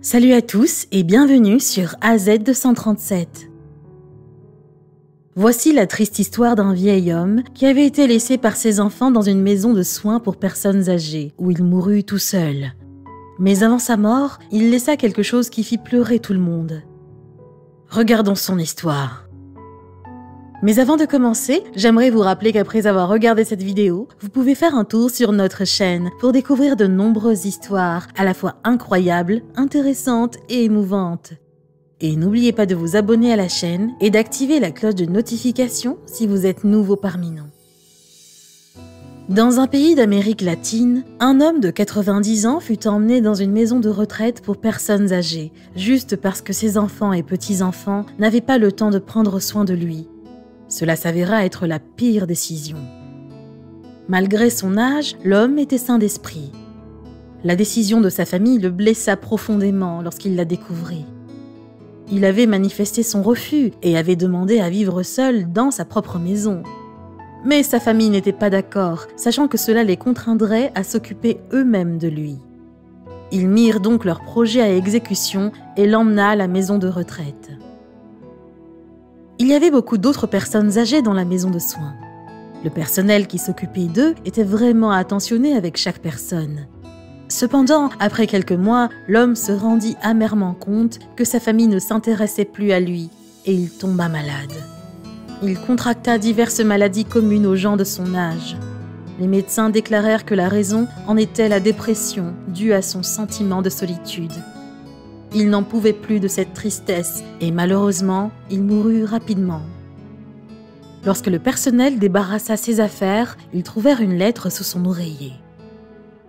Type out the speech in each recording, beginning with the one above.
Salut à tous et bienvenue sur AZ237. Voici la triste histoire d'un vieil homme qui avait été laissé par ses enfants dans une maison de soins pour personnes âgées, où il mourut tout seul. Mais avant sa mort, il laissa quelque chose qui fit pleurer tout le monde. Regardons son histoire. Mais avant de commencer, j'aimerais vous rappeler qu'après avoir regardé cette vidéo, vous pouvez faire un tour sur notre chaîne pour découvrir de nombreuses histoires à la fois incroyables, intéressantes et émouvantes. Et n'oubliez pas de vous abonner à la chaîne et d'activer la cloche de notification si vous êtes nouveau parmi nous. Dans un pays d'Amérique latine, un homme de 90 ans fut emmené dans une maison de retraite pour personnes âgées, juste parce que ses enfants et petits-enfants n'avaient pas le temps de prendre soin de lui. Cela s'avéra être la pire décision. Malgré son âge, l'homme était sain d'esprit. La décision de sa famille le blessa profondément lorsqu'il la découvrit. Il avait manifesté son refus et avait demandé à vivre seul dans sa propre maison. Mais sa famille n'était pas d'accord, sachant que cela les contraindrait à s'occuper eux-mêmes de lui. Ils mirent donc leur projet à exécution et l'emmena à la maison de retraite. Il y avait beaucoup d'autres personnes âgées dans la maison de soins. Le personnel qui s'occupait d'eux était vraiment attentionné avec chaque personne. Cependant, après quelques mois, l'homme se rendit amèrement compte que sa famille ne s'intéressait plus à lui et il tomba malade. Il contracta diverses maladies communes aux gens de son âge. Les médecins déclarèrent que la raison en était la dépression due à son sentiment de solitude. Il n'en pouvait plus de cette tristesse et malheureusement, il mourut rapidement. Lorsque le personnel débarrassa ses affaires, ils trouvèrent une lettre sous son oreiller.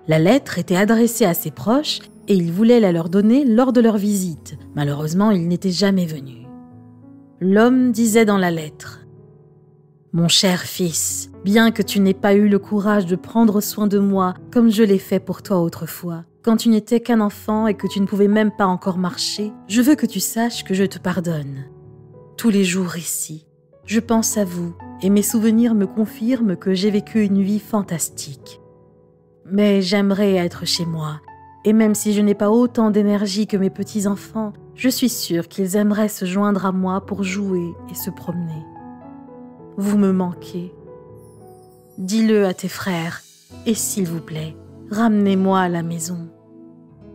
La lettre était adressée à ses proches et ils voulaient la leur donner lors de leur visite. Malheureusement, il n'était jamais venu. L'homme disait dans la lettre : « Mon cher fils, bien que tu n'aies pas eu le courage de prendre soin de moi comme je l'ai fait pour toi autrefois, quand tu n'étais qu'un enfant et que tu ne pouvais même pas encore marcher, je veux que tu saches que je te pardonne. Tous les jours ici, je pense à vous et mes souvenirs me confirment que j'ai vécu une vie fantastique. Mais j'aimerais être chez moi, et même si je n'ai pas autant d'énergie que mes petits-enfants, je suis sûre qu'ils aimeraient se joindre à moi pour jouer et se promener. Vous me manquez. Dis-le à tes frères, et s'il vous plaît, ramenez-moi à la maison.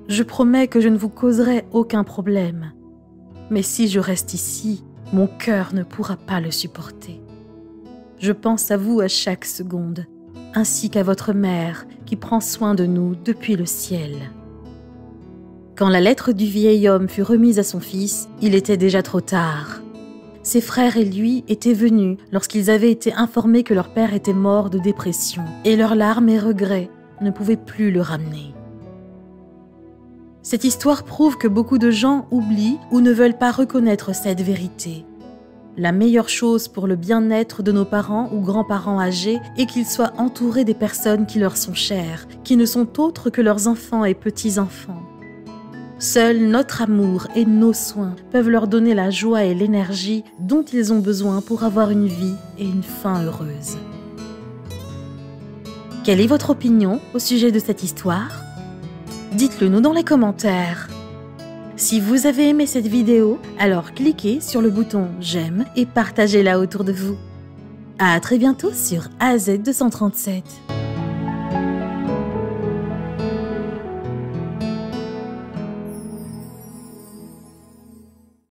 Je promets que je ne vous causerai aucun problème. Mais si je reste ici, mon cœur ne pourra pas le supporter. Je pense à vous à chaque seconde, ainsi qu'à votre mère qui prend soin de nous depuis le ciel. » Quand la lettre du vieil homme fut remise à son fils, il était déjà trop tard. Ses frères et lui étaient venus lorsqu'ils avaient été informés que leur père était mort de dépression, et leurs larmes et regrets ne pouvaient plus le ramener. Cette histoire prouve que beaucoup de gens oublient ou ne veulent pas reconnaître cette vérité. La meilleure chose pour le bien-être de nos parents ou grands-parents âgés est qu'ils soient entourés des personnes qui leur sont chères, qui ne sont autres que leurs enfants et petits-enfants. Seul notre amour et nos soins peuvent leur donner la joie et l'énergie dont ils ont besoin pour avoir une vie et une fin heureuse. Quelle est votre opinion au sujet de cette histoire ? Dites-le nous dans les commentaires. Si vous avez aimé cette vidéo, alors cliquez sur le bouton j'aime et partagez-la autour de vous. À très bientôt sur AZ237.